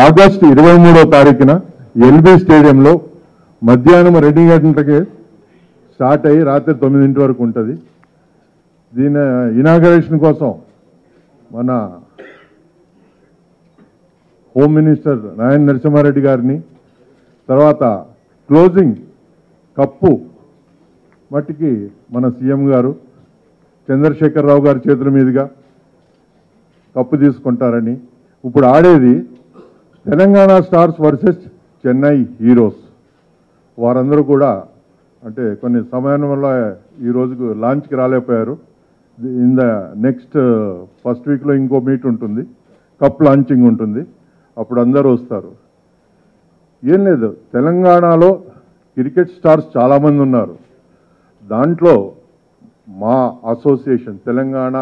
August 23వ తారీఖున LB స్టేడియంలో మధ్యాహ్నం 2 గంటలకే స్టార్ట్ అయ్యి రాత్రి 9 వరకు ఉంటుంది. దీని ఇనాగరేషన్ కోసం మన హోమ్ మినిస్టర్ నాయన నరసింహారెడ్డి గారిని, తర్వాత క్లోజింగ్ కప్పు మట్టికి మన సీఎం గారు చంద్రశేఖరరావు గారి చేతుల మీదుగా కప్పు తీసుకుంటారని, ఇప్పుడు ఆడేది Telangana stars versus Chennai heroes. వారందరూ కూడా అంటే కొన్ని సమయం వల్ల ఈ రోజుకు లాంచ్కి రాలేకపోయారు. ఇన్ ద నెక్స్ట్ ఫస్ట్ వీక్లో ఇంకో మీట్ ఉంటుంది, కప్ లాంచింగ్ ఉంటుంది, అప్పుడు అందరూ వస్తారు. ఏం లేదు, తెలంగాణలో క్రికెట్ స్టార్స్ చాలామంది ఉన్నారు. దాంట్లో మా అసోసియేషన్ తెలంగాణ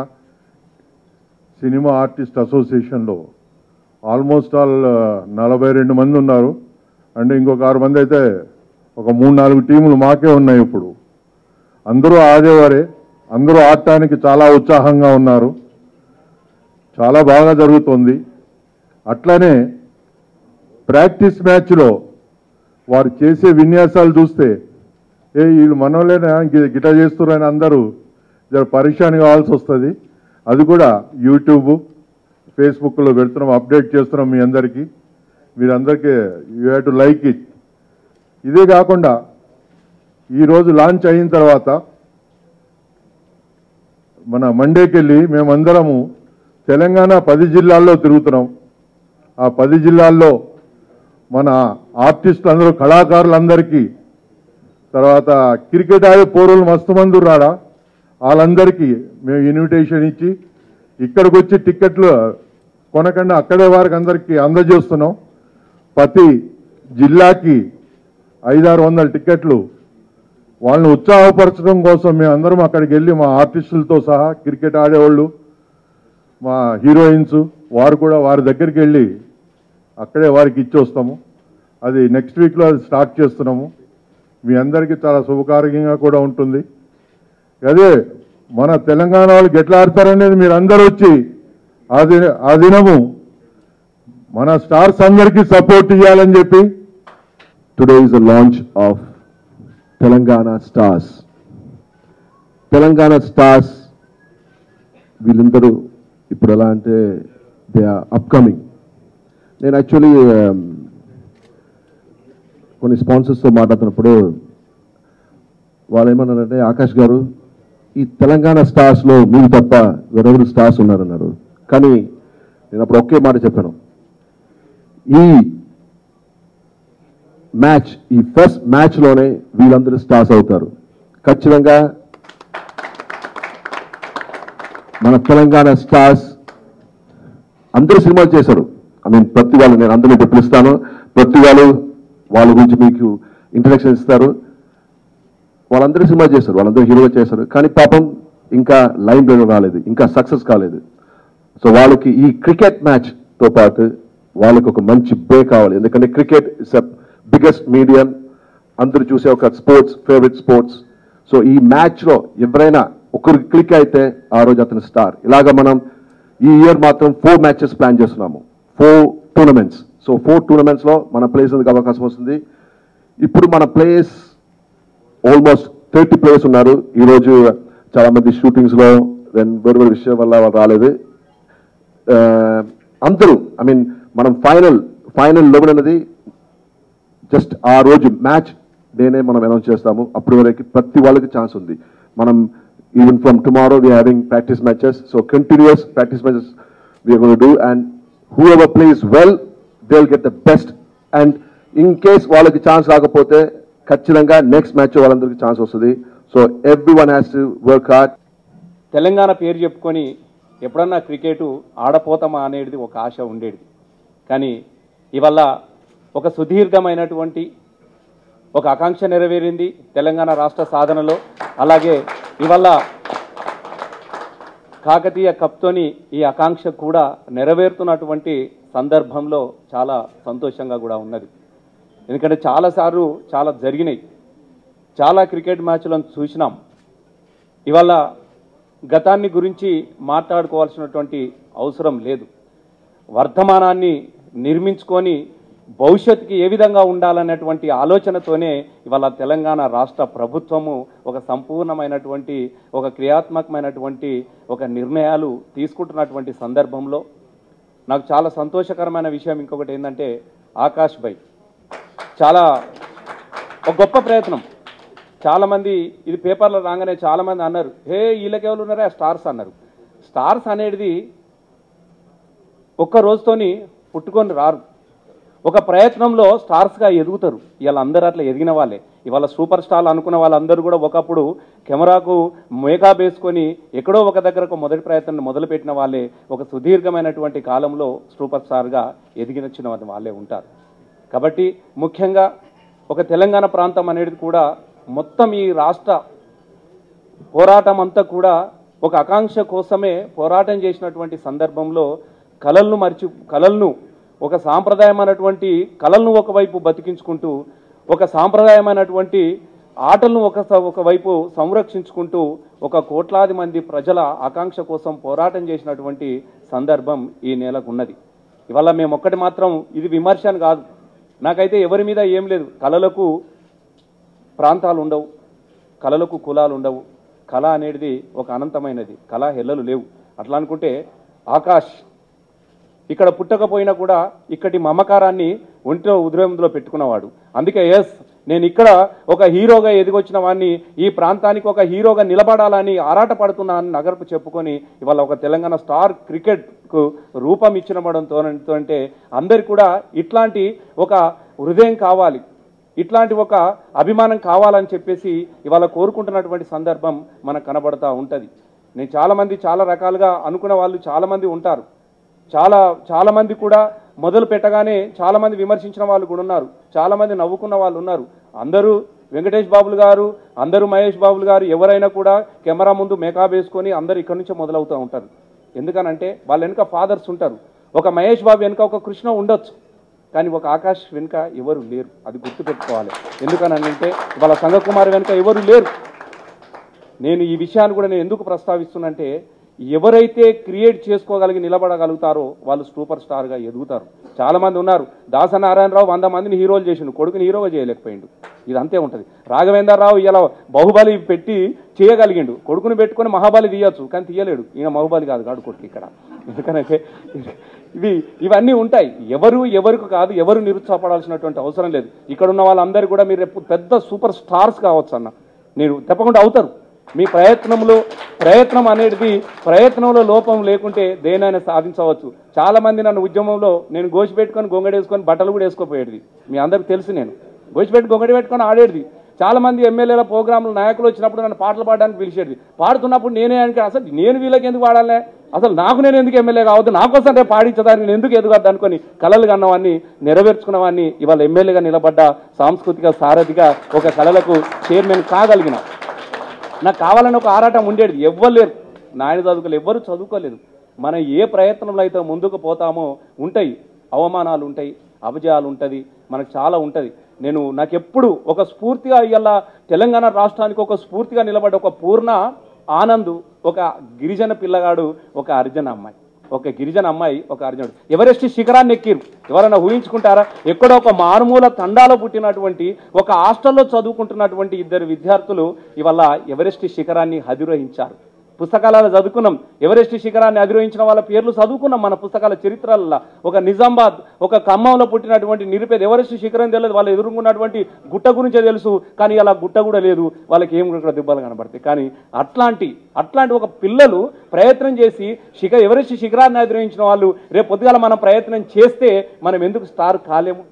సినిమా ఆర్టిస్ట్ అసోసియేషన్లో ఆల్మోస్ట్ ఆల్ 42 మంది ఉన్నారు. అంటే ఇంకొక 6 మంది అయితే ఒక 3-4 టీములు మాకే ఉన్నాయి. ఇప్పుడు అందరూ ఆడేవారే, అందరూ ఆడటానికి చాలా ఉత్సాహంగా ఉన్నారు. చాలా బాగా జరుగుతుంది. అట్లనే ప్రాక్టీస్ మ్యాచ్లో వారు చేసే విన్యాసాలు చూస్తే వీళ్ళు మనోళ్ళేనా గిట చేస్తున్నారని అందరూ పరేషాన్ కావాల్సి వస్తుంది. అది కూడా యూట్యూబ్ ఫేస్బుక్లో పెడుతున్నాం, అప్డేట్ చేస్తున్నాం మీ అందరికీ. మీరందరికీ you have to like it. ఇదే కాకుండా ఈరోజు లాంచ్ అయిన తర్వాత మన మండేకి వెళ్ళి మేమందరము తెలంగాణ 10 జిల్లాల్లో తిరుగుతున్నాం. ఆ 10 జిల్లాల్లో మన ఆర్టిస్టులు అందరూ, కళాకారులందరికీ, తర్వాత క్రికెట్ ఆడే పోరులు మస్తు మంది రాడా, వాళ్ళందరికీ మేము ఇన్విటేషన్ ఇచ్చి ఇక్కడికి వచ్చి టిక్కెట్లు కొనకుండా అక్కడే వారికి అందరికీ అందజేస్తున్నాం. ప్రతి జిల్లాకి 500-600 టిక్కెట్లు వాళ్ళని ఉత్సాహపరచడం కోసం మేమందరం అక్కడికి వెళ్ళి మా ఆర్టిస్టులతో సహా క్రికెట్ ఆడేవాళ్ళు, మా హీరోయిన్స్ వారు కూడా వారి దగ్గరికి వెళ్ళి అక్కడే వారికి ఇచ్చి వస్తాము. అది నెక్స్ట్ వీక్లో అది స్టార్ట్ చేస్తున్నాము. మీ అందరికీ చాలా శుభకార్యంగా కూడా ఉంటుంది. అదే మన తెలంగాణ వాళ్ళకి ఎట్లా ఆడతారనేది మీరు అందరూ వచ్చి ఆ దినము మన స్టార్స్ అందరికీ సపోర్ట్ ఇవ్వాలని చెప్పి. Today is the launch of Telangana Stars. Telangana Stars వీళ్ళందరూ ఇప్పుడు ఎలా అంటే దే ఆర్ అప్కమింగ్. నేను యాక్చువల్లీ కొన్ని స్పాన్సర్స్తో మాట్లాడుతున్నప్పుడు వాళ్ళు ఏమన్నారంటే, ఆకాష్ గారు ఈ తెలంగాణ స్టార్స్లో మీరు తప్ప వేరెవరు స్టార్స్ ఉన్నారన్నారు. కానీ నేను అప్పుడు ఒకే మాట చెప్పాను, ఈ మ్యాచ్, ఈ ఫస్ట్ మ్యాచ్లోనే వీళ్ళందరూ స్టార్స్ అవుతారు. ఖచ్చితంగా మన తెలంగాణ స్టార్స్ అందరూ సినిమాలు చేశారు. ప్రతి వాళ్ళు, నేను అందరినీ ఇప్పుడు పిలుస్తాను, ప్రతి వాళ్ళ గురించి మీకు ఇంట్రడక్షన్ ఇస్తారు. వాళ్ళందరూ సినిమా చేశారు, వాళ్ళందరూ హీరోగా చేశారు. కానీ పాపం ఇంకా లైన్ బ్రేక్ రాలేదు, ఇంకా సక్సెస్ కాలేదు. సో వాళ్ళకి ఈ క్రికెట్ మ్యాచ్తో పాటు వాళ్ళకి ఒక మంచి బ్రేక్ కావాలి. ఎందుకంటే cricket is a biggest medium, అందరూ చూసే ఒక స్పోర్ట్స్, ఫేవరెట్ స్పోర్ట్స్. సో ఈ మ్యాచ్లో ఎవరైనా ఒకరికి క్లిక్ అయితే ఆ రోజు అతను స్టార్. ఇలాగ మనం ఈ ఇయర్ మాత్రం 4 మ్యాచెస్ ప్లాన్ చేస్తున్నాము, 4 టూర్నమెంట్స్. సో 4 టూర్నమెంట్స్లో మన ప్లేస్ ఎందుకు అవకాశం వస్తుంది. ఇప్పుడు మన ప్లేయర్స్ ఆల్మోస్ట్ 30 ప్లేయర్స్ ఉన్నారు. ఈరోజు చాలామంది షూటింగ్స్లో వేరు విషయం వల్ల వాళ్ళు రాలేదు. అందరూ మనం ఫైనల్ 11 అనేది జస్ట్ ఆ రోజు మ్యాచ్ డేనే మనం అనౌన్స్ చేస్తాము. అప్పటి వరకు ప్రతి వాళ్ళకి ఛాన్స్ ఉంది. మనం even from tomorrow we are having practice matches. So continuous practice matches we are going to do, and whoever plays well they will get the best. And in case వాళ్ళకి ఛాన్స్ రాకపోతే ఖచ్చితంగా నెక్స్ట్ మ్యాచ్ వాళ్ళందరికీ chance వస్తుంది. So every one has to work hard. Telangana పేరు చెప్పుకొని ఎప్పుడన్నా cricket ఆడపోతామా అనేది ఒక ఆశ ఉండేది. కానీ ఇవాళ ఒక సుదీర్ఘమైనటువంటి ఒక ఆకాంక్ష నెరవేరింది తెలంగాణ రాష్ట్ర సాధనలో. అలాగే ఇవాళ కాకతీయ కప్తోని ఈ ఆకాంక్ష కూడా నెరవేరుతున్నటువంటి సందర్భంలో చాలా సంతోషంగా కూడా ఉన్నది. ఎందుకంటే చాలాసార్లు చాలా జరిగినాయి, చాలా క్రికెట్ మ్యాచ్లను చూసినాం. ఇవాళ గతాన్ని గురించి మాట్లాడుకోవాల్సినటువంటి అవసరం లేదు. వర్తమానాన్ని నిర్మించుకొని భవిష్యత్తుకి ఏ విధంగా ఉండాలనేటువంటి ఆలోచనతోనే ఇవాళ తెలంగాణ రాష్ట్ర ప్రభుత్వము ఒక సంపూర్ణమైనటువంటి ఒక క్రియాత్మకమైనటువంటి ఒక నిర్ణయాలు తీసుకుంటున్నటువంటి సందర్భంలో నాకు చాలా సంతోషకరమైన విషయం ఇంకొకటి ఏంటంటే ఆకాష్ భాయ్ చాలా ఒక గొప్ప ప్రయత్నం. చాలామంది ఇది పేపర్లో రాగానే చాలామంది అన్నారు, హే వీళ్ళకెవరు ఉన్నారా స్టార్స్ అన్నారు. స్టార్స్ అనేది ఒక్క రోజుతోని పుట్టుకొని రారు, ఒక ప్రయత్నంలో స్టార్స్గా ఎదుగుతారు. ఇవాళ అందరూ అట్లా ఎదిగిన వాళ్ళే. ఇవాళ సూపర్ స్టార్లు అనుకున్న వాళ్ళందరూ కూడా ఒకప్పుడు కెమెరాకు మేకప్ వేసుకొని ఎక్కడో ఒక దగ్గరకు మొదటి ప్రయత్నం మొదలుపెట్టిన వాళ్ళే ఒక సుదీర్ఘమైనటువంటి కాలంలో సూపర్ స్టార్గా ఎదిగినచ్చిన వాళ్ళే ఉంటారు. కాబట్టి ముఖ్యంగా ఒక తెలంగాణ ప్రాంతం అనేది కూడా మొత్తం ఈ రాష్ట్ర పోరాటం అంతా కూడా ఒక ఆకాంక్ష కోసమే పోరాటం చేసినటువంటి సందర్భంలో కళలను ఒక సాంప్రదాయమైనటువంటి కళలను ఒకవైపు బతికించుకుంటూ ఒక సాంప్రదాయమైనటువంటి ఆటలను ఒకవైపు సంరక్షించుకుంటూ ఒక కోట్లాది మంది ప్రజల ఆకాంక్ష కోసం పోరాటం చేసినటువంటి సందర్భం ఈ నెలకు ఉన్నది. ఇవాళ మేము ఒక్కటి మాత్రం ఇది విమర్శన కాదు, నాకైతే ఎవరి మీద ఏం లేదు. కళలకు ప్రాంతాలు ఉండవు, కళలకు కులాలు ఉండవు. కళ అనేది ఒక అనంతమైనది, కళ హెల్లలు లేవు. అట్లా అనుకుంటే ఆకాష్ ఇక్కడ పుట్టకపోయినా కూడా ఇక్కడి మమకారాన్ని ఒంటిలో ఉదయంలో పెట్టుకున్నవాడు. అందుకే నేను ఇక్కడ ఒక హీరోగా ఎదిగొచ్చిన వాడిని, ఈ ప్రాంతానికి ఒక హీరోగా నిలబడాలని ఆరాటపడుతున్నా అని నగరపు చెప్పుకొని ఇవాళ ఒక తెలంగాణ స్టార్ క్రికెట్కు రూపం ఇచ్చినవడంతో అంటే అందరికి కూడా ఇట్లాంటి ఒక హృదయం కావాలి, ఇట్లాంటి ఒక అభిమానం కావాలని చెప్పేసి ఇవాళ కోరుకుంటున్నటువంటి సందర్భం మనకు కనబడతా ఉంటుంది. నేను చాలామంది చాలా రకాలుగా అనుకున్న వాళ్ళు చాలామంది ఉంటారు. చాలామంది కూడా మొదలు పెట్టగానే చాలామంది విమర్శించిన వాళ్ళు కూడా ఉన్నారు, చాలామంది నవ్వుకున్న వాళ్ళు ఉన్నారు. అందరూ వెంకటేష్ బాబులు గారు, అందరూ మహేష్ బాబులు గారు ఎవరైనా కూడా కెమెరా ముందు మేకప్ వేసుకొని అందరూ ఇక్కడి నుంచే మొదలవుతూ ఉంటారు. ఎందుకనంటే వాళ్ళ వెనుక ఫాదర్స్ ఉంటారు. ఒక మహేష్ బాబు వెనుక ఒక కృష్ణ ఉండొచ్చు, కానీ ఒక ఆకాష్ వెనుక ఎవరు లేరు, అది గుర్తుపెట్టుకోవాలి. ఎందుకనంటే వాళ్ళ సంఘకుమార్ వెనుక ఎవరు లేరు. నేను ఈ విషయాన్ని కూడా నేను ఎందుకు ప్రస్తావిస్తున్నంటే ఎవరైతే క్రియేట్ చేసుకోగలిగి నిలబడగలుగుతారో వాళ్ళు సూపర్ స్టార్గా ఎదుగుతారు. చాలామంది ఉన్నారు. దాసనారాయణరావు 100 మందిని హీరోలు చేసిండు, కొడుకుని హీరోగా చేయలేకపోయిండు. ఇది అంతే ఉంటుంది. రాఘవేంద్రరావు ఇలా బాహుబలి పెట్టి చేయగలిగిండు, కొడుకుని పెట్టుకొని మహాబలి తీయచ్చు, కానీ తీయలేడు. ఈయన మహాబలి కాదు, గాడు కొడుకు ఇక్కడ. ఎందుకంటే ఇవన్నీ ఉంటాయి. ఎవరికి కాదు, ఎవరు నిరుత్సాహపడాల్సినటువంటి అవసరం లేదు. ఇక్కడ ఉన్న వాళ్ళందరూ కూడా మీరు రేపు పెద్ద సూపర్ స్టార్స్ కావచ్చు అన్న, మీరు తప్పకుండా అవుతారు. మీ ప్రయత్నం అనేది ప్రయత్నంలో లోపం లేకుంటే దేనైనా సాధించవచ్చు. చాలామంది నన్ను ఉద్యమంలో నేను గోసి పెట్టుకొని గొంగడి వేసుకొని బట్టలు కూడా వేసుకోపోయేది మీ అందరికి తెలుసు. నేను గోసి పెట్టి గొంగడి పెట్టుకొని ఆడేది. చాలామంది ఎమ్మెల్యేల ప్రోగ్రాంలు నాయకులు వచ్చినప్పుడు నన్ను పాటలు పాడడానికి పిలిచేది. పాడుతున్నప్పుడు అసలు నేను వీళ్ళకి ఎందుకు పాడాలే, అసలు నాకు నేను ఎందుకు ఎమ్మెల్యే కావద్దు, నాకోసం రేపు పాడించదాన్ని నేను ఎందుకు ఎదుగద్దు అనుకొని కళలు కన్నవాన్ని నెరవేర్చుకున్నవాన్ని ఇవాళ ఎమ్మెల్యేగా నిలబడ్డ సాంస్కృతిక సారథిగా ఒక కళలకు చైర్మన్ కాగలిగిన. నాకు కావాలని ఒక ఆరాటం ఉండేది. ఎవ్వరు లేరు, నాయన చదువుకోలేదు, ఎవ్వరు చదువుకోలేదు. మనం ఏ ప్రయత్నంలో అయితే ముందుకు పోతామో ఉంటాయి, అవమానాలు ఉంటాయి, అపజయాలు ఉంటుంది, మనకు చాలా ఉంటుంది. నాకెప్పుడు ఒక స్ఫూర్తిగా ఇవాళ తెలంగాణ రాష్ట్రానికి ఒక స్ఫూర్తిగా నిలబడ్డ ఒక పూర్ణ ఆనంద్, ఒక గిరిజన పిల్లగాడు, ఒక అర్జున అమ్మాయి, ఒక గిరిజన అమ్మాయి, ఒక అర్జునుడు ఎవరెస్ట్ శిఖరాన్ని ఎక్కిరు. ఎవరైనా ఊహించుకుంటారా? ఎక్కడో ఒక మారుమూల తండాలో పుట్టినటువంటి ఒక హాస్టల్లో చదువుకుంటున్నటువంటి 2 విద్యార్థులు ఇవాళ ఎవరెస్ట్ శిఖరాన్ని అధిరోహించారు. పుస్తకాలలో చదువుకున్నాం, ఎవరెస్ట్ శిఖరాన్ని అధిరోహించిన వాళ్ళ పేర్లు చదువుకున్నాం మన పుస్తకాల చరిత్రలలో. ఒక నిజామాబాద్, ఒక ఖమ్మంలో పుట్టినటువంటి నిరుపేద ఎవరెస్ట్ శిఖరం తెలియదు, వాళ్ళు ఎదుర్కొన్నటువంటి గుట్ట గురించే తెలుసు, కానీ అలా గుట్ట కూడా లేదు, వాళ్ళకి ఏం కూడా దెబ్బలు కనబడతాయి. కానీ అట్లాంటి ఒక పిల్లలు ప్రయత్నం చేసి ఎవరెస్ట్ శిఖరాన్ని అధిరోహించిన వాళ్ళు రేపు పొద్దుగాల మనం ప్రయత్నం చేస్తే మనం ఎందుకు స్టార్ కాలేము?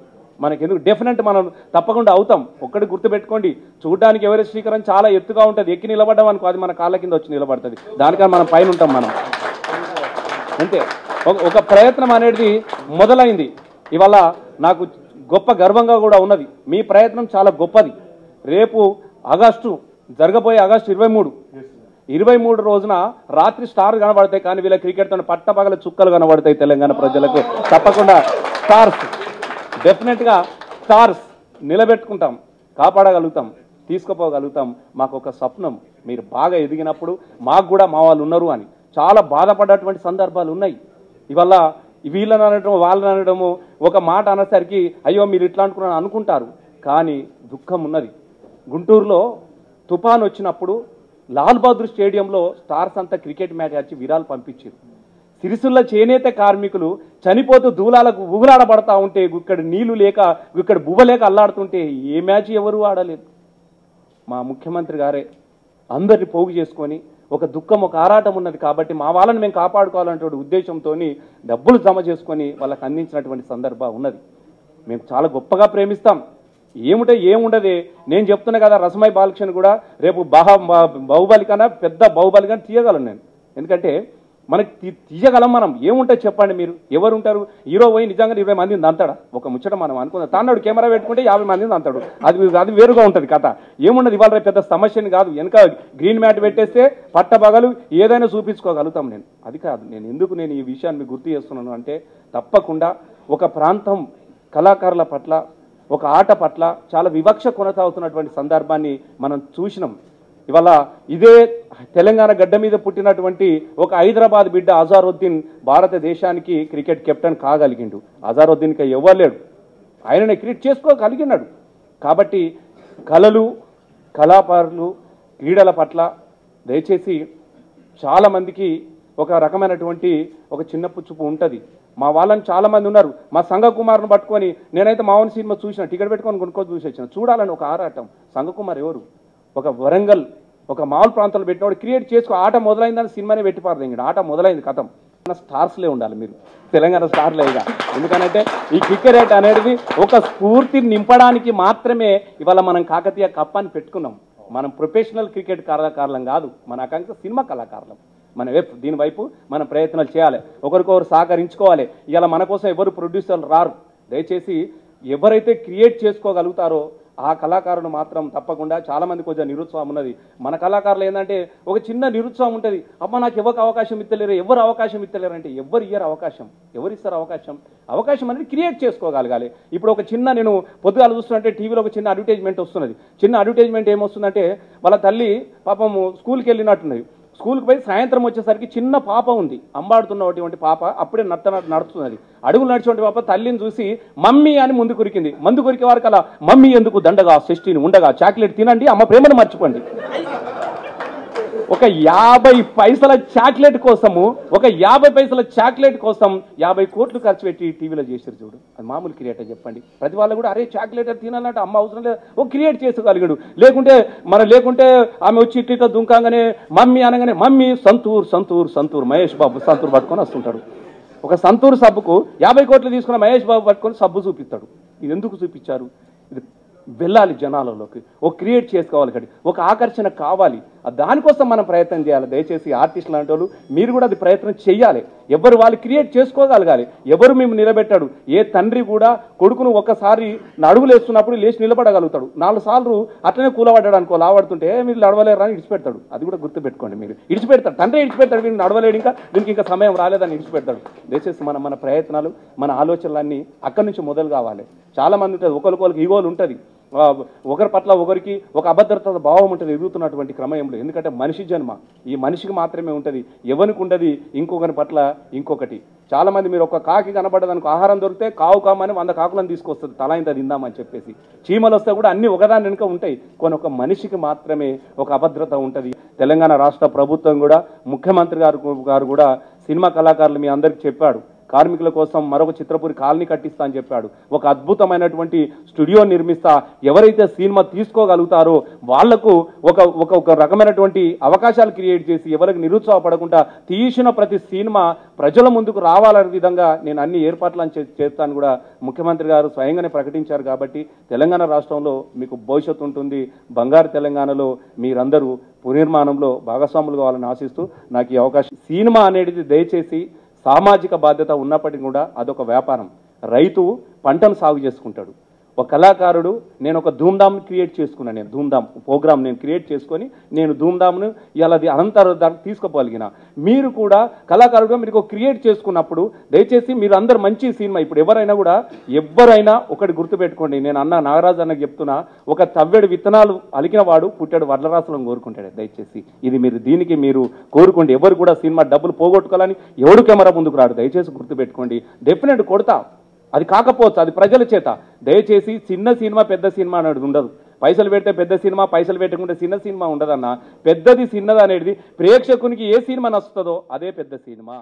మనకెందుకు? డెఫినెట్ మనం తప్పకుండా అవుతాం. ఒక్కటి గుర్తుపెట్టుకోండి, చూడడానికి ఎవరెస్ట్ శిఖరం చాలా ఎత్తుగా ఉంటుంది, ఎక్కి నిలబడ్డాం అనుకో అది మన కాళ్ళ కింద వచ్చి నిలబడుతుంది, దానికన్నా మనం పైన ఉంటాం మనం అంతే. ఒక ప్రయత్నం అనేది మొదలైంది. ఇవాళ నాకు గొప్ప గర్వంగా కూడా ఉన్నది. మీ ప్రయత్నం చాలా గొప్పది. రేపు జరగబోయే ఆగస్టు 23 రోజున రాత్రి స్టార్ కనబడతాయి, కానీ వీళ్ళ క్రికెట్తో పట్టపగల చుక్కలు కనబడతాయి తెలంగాణ ప్రజలకు. తప్పకుండా స్టార్స్, డెఫినెట్గా స్టార్స్ నిలబెట్టుకుంటాం, కాపాడగలుగుతాం, తీసుకుపోగలుగుతాం. మాకు ఒక స్వప్నం, మీరు బాగా ఎదిగినప్పుడు మాకు కూడా మా వాళ్ళు ఉన్నారు అని చాలా బాధపడ్డటువంటి సందర్భాలు ఉన్నాయి. ఇవాళ వీళ్ళని అనడం వాళ్ళని అనడము ఒక మాట అనేసరికి అయ్యో మీరు ఇట్లా అనుకుంటారు. కానీ దుఃఖం ఉన్నది. గుంటూరులో తుఫాన్ వచ్చినప్పుడు లాల్ బహదూర్ స్టేడియంలో స్టార్స్ అంతా క్రికెట్ మ్యాచ్ ఆడి విరాలు పంపించారు. సిరిసిల్ల చేనేత కార్మికులు చనిపోతూ దూలాలకు ఊగులాడబడతా ఉంటే ఇక్కడ నీళ్లు లేక ఇక్కడ బువ్వ లేక అల్లాడుతుంటే ఏ మ్యాచ్ ఎవరు ఆడలేదు. మా ముఖ్యమంత్రి గారే అందరిని పోగు చేసుకొని ఒక దుఃఖం ఒక ఆరాటం ఉన్నది కాబట్టి మా వాళ్ళని మేము కాపాడుకోవాలనే ఉద్దేశంతో డబ్బులు జమ చేసుకొని వాళ్ళకి అందించినటువంటి సందర్భం ఉన్నది. మేము చాలా గొప్పగా ప్రేమిస్తాం. ఏముండదే నేను చెప్తున్నా కదా, రసమై బాలకృష్ణ కూడా రేపు బాహుబలి కన్నా పెద్ద బాహుబలి కానీ తీయగలను నేను. ఎందుకంటే మనకి తీయగలం. మనం ఏముంటుంది చెప్పండి మీరు, ఎవరు ఉంటారు? హీరో పోయి నిజంగా 20 మందిని దంతాడా? ఒక ముచ్చట మనం అనుకుందాం. తాన్నాడు కెమెరా పెట్టుకుంటే 50 మందిని దంతాడు. అది వేరుగా ఉంటుంది కథ. ఏమున్నది ఇవాళ పెద్ద సమస్యని కాదు. వెనక గ్రీన్ మ్యాట్ పెట్టేస్తే పట్టబగలు ఏదైనా చూపించుకోగలుగుతాం. నేను అది కాదు. నేను ఈ విషయాన్ని మీకు గుర్తు చేస్తున్నాను. అంటే తప్పకుండా ఒక ప్రాంతం కళాకారుల పట్ల ఒక ఆట పట్ల చాలా వివక్ష కొనసాగుతున్నటువంటి సందర్భాన్ని మనం చూసినాం. ఇవాళ ఇదే తెలంగాణ గడ్డ మీద పుట్టినటువంటి ఒక హైదరాబాద్ బిడ్డ అజారుద్దీన్ భారతదేశానికి క్రికెట్ కెప్టెన్ కాగలిగిండు. అజారుద్దీన్కి ఇవ్వలేడు, ఆయననే క్రికెట్ చేసుకోగలిగినాడు. కాబట్టి కళలు కళాకారులు క్రీడల పట్ల దయచేసి చాలామందికి ఒక రకమైనటువంటి ఒక చిన్నపు చూపు ఉంటుంది. మా వాళ్ళని చాలామంది ఉన్నారు. మా సంఘకుమార్ను పట్టుకొని నేనైతే మావన్ సినిమా చూసిన, టికెట్ పెట్టుకొని కొనుక్కొని చూసి వచ్చిన. చూడాలని ఒక ఆరాటం. సంఘకుమార్ ఎవరు? ఒక వరంగల్ ఒక మామూలు ప్రాంతాల్లో పెట్టినవాడు క్రియేట్ చేసుకో. ఆట మొదలైందని సినిమానే పెట్టిపారదు. ఇంక ఆట మొదలైంది, కథం. స్టార్స్లే ఉండాలి మీరు, తెలంగాణ స్టార్లే. ఇక ఎందుకనంటే ఈ క్రికెట్ అనేది ఒక స్ఫూర్తిని నింపడానికి మాత్రమే ఇవాళ మనం కాకతీయ కప్ అని పెట్టుకున్నాం. మనం ప్రొఫెషనల్ క్రికెట్ కళాకారులం కాదు, మన ఆకాంక్ష సినిమా కళాకారులం. మన దీని వైపు మనం ప్రయత్నాలు చేయాలి, ఒకరికొకరు సహకరించుకోవాలి. ఇవాళ మన కోసం ఎవరు ప్రొడ్యూసర్లు రారు. దయచేసి ఎవరైతే క్రియేట్ చేసుకోగలుగుతారో ఆ కళాకారుడు మాత్రం తప్పకుండా. చాలామంది కొంచెం నిరుత్సాహం ఉన్నది. మన కళాకారులు ఏంటంటే ఒక చిన్న నిరుత్సాహం ఉంటుంది. అమ్మ నాకు ఎవరికి అవకాశం ఇస్తలేరు, ఎవరు అవకాశం ఇస్తలేరు అంటే ఎవరు ఇయ్యరు అవకాశం. ఎవరు ఇస్తారు అవకాశం? అవకాశం అనేది క్రియేట్ చేసుకోగలగాలి. ఇప్పుడు ఒక చిన్న నేను పొద్దుగాల చూస్తున్నట్టే టీవీలో ఒక చిన్న అడ్వర్టైజ్మెంట్ వస్తున్నది. చిన్న అడ్వర్టైజ్మెంట్ ఏమొస్తుందంటే వాళ్ళ తల్లి పాపము స్కూల్కి వెళ్ళినట్టున్నది. స్కూల్కి పోయి సాయంత్రం వచ్చేసరికి చిన్న పాప ఉంది, అంబాడుతున్నటువంటి పాప. అప్పుడే నడుస్తున్నది. అడుగులు నడిచేటువంటి పాప తల్లిని చూసి మమ్మీ అని ముందు కొరికింది. ముందు కొరికే వారికి అలా మమ్మీ ఎందుకు దండగా షష్ఠిని ఉండగా చాక్లెట్ తినండి, అమ్మ ప్రేమను మర్చిపోండి. ఒక 50 పైసల చాక్లెట్ కోసము, ఒక 50 పైసల చాక్లెట్ కోసం 50 కోట్లు ఖర్చు పెట్టి టీవీలో చేశారు చూడు. అది మామూలు క్రియేటర్ చెప్పండి? ప్రతి వాళ్ళు కూడా అరే చాక్లెట్ తినాలంటే అమ్మ అవసరం లేదు, ఒక క్రియేట్ చేసుకోగలిగాడు. లేకుంటే ఆమె వచ్చి ఇట్లా దుంకాగానే మమ్మీ అనగానే మమ్మీ సంతూర్ సంతూర్ సంతూర్ మహేష్ బాబు సంతూర్ పట్టుకొని వస్తుంటాడు. ఒక సంతూర్ సబ్బుకు 50 కోట్లు తీసుకున్న మహేష్ బాబు పట్టుకొని సబ్బు చూపిస్తాడు. ఇది ఎందుకు చూపించారు? ఇది వెళ్ళాలి జనాలలోకి, ఒక క్రియేట్ చేసుకోవాలి, ఒకటి ఒక ఆకర్షణ కావాలి. దానికోసం మనం ప్రయత్నం చేయాలి. దయచేసి ఆర్టిస్టులు లాంటి వాళ్ళు మీరు కూడా అది ప్రయత్నం చేయాలి. ఎవరు వాళ్ళు క్రియేట్ చేసుకోగలగాలి. ఎవరు మేము నిలబెట్టాడు? ఏ తండ్రి కూడా కొడుకును ఒక్కసారి అడుగులు వేస్తున్నప్పుడు లేచి నిలబడగలుగుతాడు. 4 సార్లు అట్లనే కూలబడ్డాడు అనుకో, లావడుతుంటే మీరు నడవలేరు అని ఇడిచిపెడతాడు. అది కూడా గుర్తుపెట్టుకోండి. మీరు ఇడిచిపెడతాడు, తండ్రి ఇడిచిపెడతాడు. వీళ్ళు నడవలేడు, ఇంకా దీనికి ఇంకా సమయం రాలేదని ఇడిచిపెడతాడు. దయచేసి మన ప్రయత్నాలు మన ఆలోచనలన్నీ అక్కడి నుంచి మొదలు కావాలి. చాలా మంది ఉంటుంది, ఒకరికి ఈగోలు ఉంటుంది, ఒకరి పట్ల ఒకరికి ఒక అభద్రత భావం ఉంటుంది ఎదుగుతున్నటువంటి క్రమంలో. ఎందుకంటే మనిషి జన్మ ఈ మనిషికి మాత్రమే ఉంటుంది, ఎవరికి ఉండదు ఇంకొకరి పట్ల ఇంకొకటి. చాలా మంది మీరు ఒక కాకి కనబడ్డదానికి ఆహారం దొరికితే కామని 100 కాకులను తీసుకొస్తుంది తల ఇంత తిందామని చెప్పేసి. చీమలు వస్తే కూడా అన్ని ఒకదాని వెనుక ఉంటాయి, కొన్ని ఒక మనిషికి మాత్రమే ఒక అభద్రత ఉంటుంది. తెలంగాణ రాష్ట్ర ప్రభుత్వం కూడా ముఖ్యమంత్రి గారు కూడా సినిమా కళాకారులు మీ అందరికీ చెప్పాడు, కార్మికుల కోసం మరొక చిత్రపురి కాలనీ కట్టిస్తా అని చెప్పాడు. ఒక అద్భుతమైనటువంటి స్టూడియో నిర్మిస్తా, ఎవరైతే సినిమా తీసుకోగలుగుతారో వాళ్లకు ఒక రకమైనటువంటి అవకాశాలు క్రియేట్ చేసి ఎవరికి నిరుత్సాహపడకుండా తీసిన ప్రతి సినిమా ప్రజల ముందుకు రావాలనే విధంగా నేను అన్ని ఏర్పాట్లను చేస్తాను కూడా ముఖ్యమంత్రి గారు స్వయంగానే ప్రకటించారు. కాబట్టి తెలంగాణ రాష్ట్రంలో మీకు భవిష్యత్తు ఉంటుంది. బంగారు తెలంగాణలో మీరందరూ పునర్నిర్మాణంలో భాగస్వాములు కావాలని ఆశిస్తూ నాకు ఈ అవకాశం. సినిమా అనేది దయచేసి సామాజిక బాధ్యత ఉన్నప్పటికీ కూడా అదొక వ్యాపారం. రైతు పంటను సాగు చేసుకుంటాడు, ఒక కళాకారుడు నేను ఒక ధూమ్ధామ్ క్రియేట్ చేసుకున్నాను. నేను ధూమ్ధామ్ ప్రోగ్రామ్ నేను క్రియేట్ చేసుకొని నేను ధూమ్ధామ్ను ఇలా అది అనంతరం దానికి తీసుకోగలిగిన. మీరు కూడా కళాకారుడుగా మీరు క్రియేట్ చేసుకున్నప్పుడు దయచేసి మీరు అందరు మంచి సినిమా ఇప్పుడు ఎవరైనా ఒకటి గుర్తుపెట్టుకోండి. నేను అన్న నాగరాజు అన్నకు చెప్తున్నా, ఒక తవ్వెడు విత్తనాలు అలికిన వాడు పుట్టాడు వడ్లరాసులను కోరుకుంటాడు. దయచేసి ఇది మీరు దీనికి మీరు కోరుకోండి. ఎవరు కూడా సినిమా డబ్బులు పోగొట్టుకోవాలని ఎవడు కెమెరా ముందుకు రాడు. దయచేసి గుర్తుపెట్టుకోండి. డెఫినెట్ కొడతా, అది కాకపోవచ్చు, అది ప్రజల చేత. దయచేసి చిన్న సినిమా పెద్ద సినిమా అనేది ఉండదు. పైసలు పెడితే పెద్ద సినిమా, పైసలు పెట్టకుంటే చిన్న సినిమా ఉండదన్న. పెద్దది చిన్నది అనేది ప్రేక్షకునికి ఏ సినిమా నచ్చుతుందో అదే పెద్ద సినిమా.